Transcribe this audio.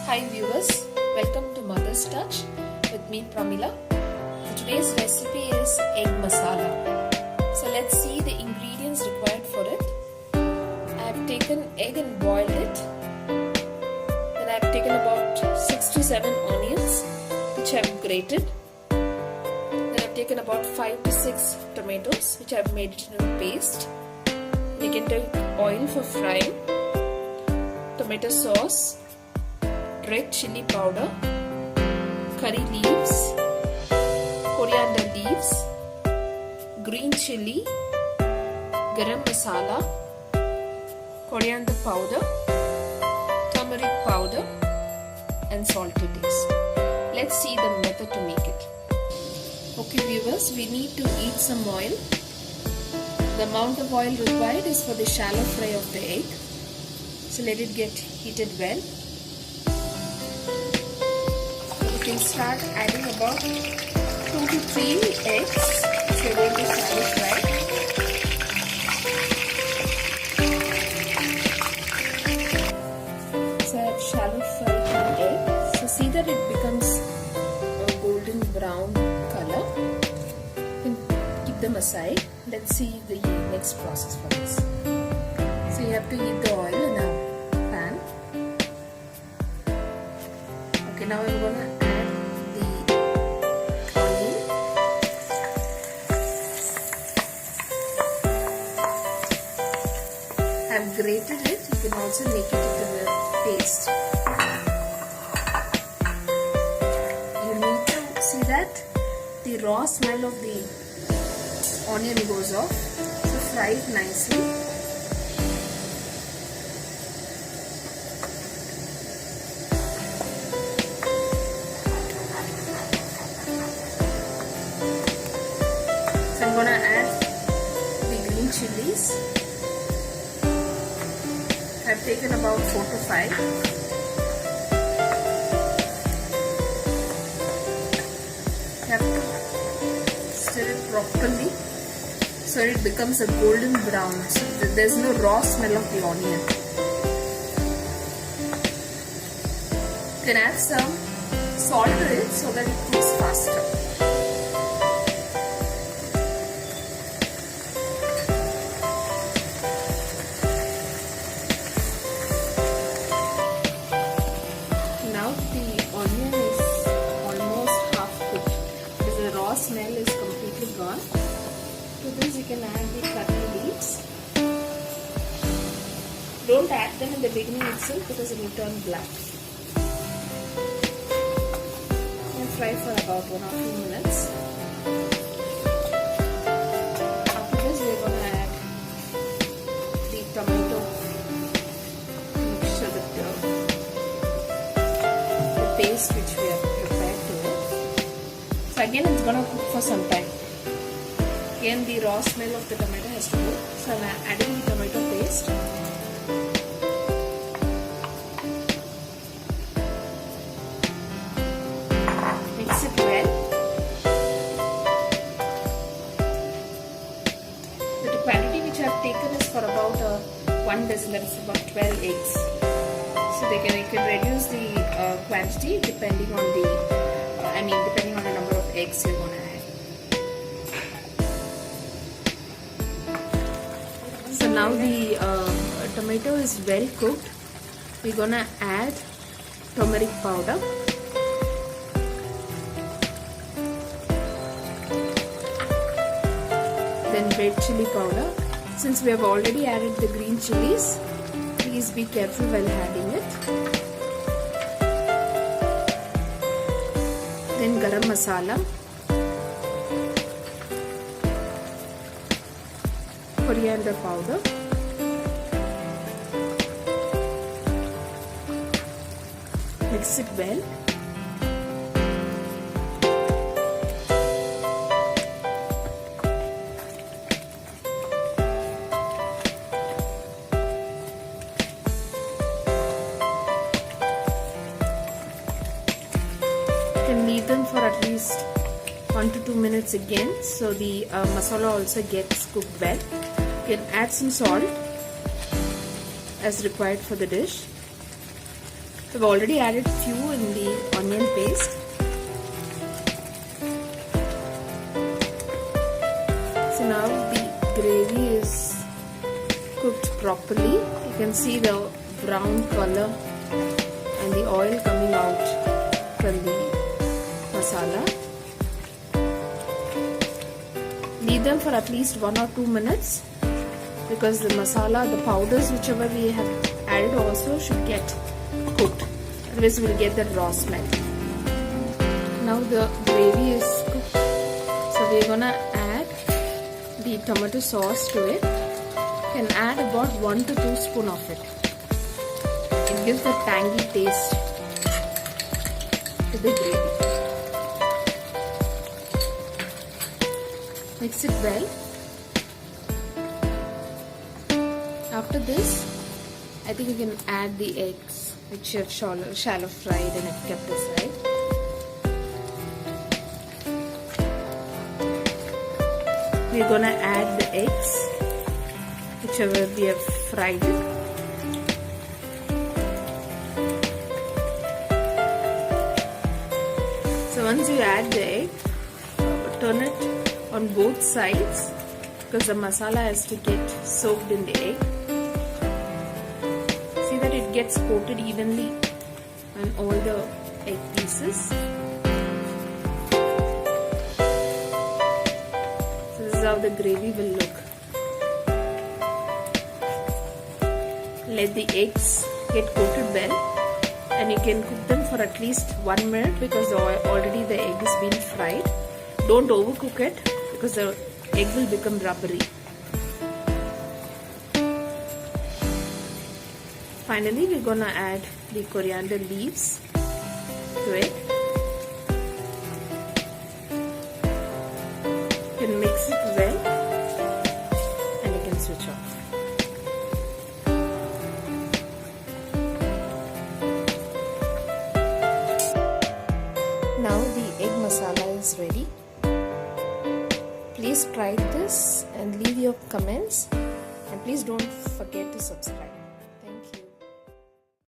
Hi viewers, welcome to Mother's Touch with me Pramila. Today's recipe is egg masala. So let's see the ingredients required for it. I have taken egg and boiled it. Then I have taken about 6 to 7 onions which I have grated. Then I have taken about 5 to 6 tomatoes which I have made it into a paste. You can take oil for frying, tomato sauce, red chili powder, curry leaves, coriander leaves, green chili, garam masala, coriander powder, turmeric powder and salt to taste. Let's see the method to make it. Okay viewers, we need to heat some oil. The amount of oil required is for the shallow fry of the egg. So let it get heated well. You can start adding about 2 to 3 eggs. So we're going to shallow fry. So I have shallow fried the egg. So see that it becomes a golden brown color. You can keep them aside. Let's see the next process for this. So you have to heat the oil in a pan. Okay, now I'm gonna add the onion. I've grated it. You can also make it into a paste. You need to see that the raw smell of the onion goes off. So fry it nicely. So I'm gonna add the green chilies. I've taken about 4 to 5. You have to stir it properly so it becomes a golden brown. So there's no raw smell of the onion. You can add some salt to it so that it cooks faster. Now the onion is almost half cooked because the raw smell is completely gone. To this you can add the curry leaves. Don't add them in the beginning itself because it will turn black. And fry for about 1 or 2 minutes. After this we are going to add the tomato mixture with the paste which we have prepared to it. So again it's going to cook for some time. Again the raw smell of the tomato has to go. So I am adding the tomato paste. Mix it well. The quantity which I have taken is for about 1 dozen, that is about 12 eggs. So you can reduce the quantity depending on depending on the number of eggs you are going to add. So now the tomato is very cooked. We're gonna add turmeric powder. Then red chili powder. Since we have already added the green chilies, please be careful while adding it. Then garam masala. Coriander powder, mix it well. You can leave them for at least 1 to 2 minutes again, so the masala also gets cooked well. You can add some salt as required for the dish. We've already added few in the onion paste. So now the gravy is cooked properly. You can see the brown color and the oil coming out from the masala. Leave them for at least 1 or 2 minutes because the masala, the powders whichever we have added also should get cooked. Otherwise we will get that raw smell. Now the gravy is cooked. So we are gonna add the tomato sauce to it. You can add about 1 to 2 spoons of it. It gives a tangy taste to the gravy. Mix it well. After this, I think you can add the eggs which you have shallow fried and have kept aside. We're gonna add the eggs whichever we have fried it. So once you add the egg, turn it on both sides because the masala has to get soaked in the egg. See that it gets coated evenly on all the egg pieces. So this is how the gravy will look. Let the eggs get coated well and you can cook them for at least 1 minute because already the egg is been fried. Don't overcook it because the egg will become rubbery. Finally, we're gonna add the coriander leaves to it. You can mix it well and you can switch off. Now the egg masala is ready. Please try this and leave your comments, and please don't forget to subscribe.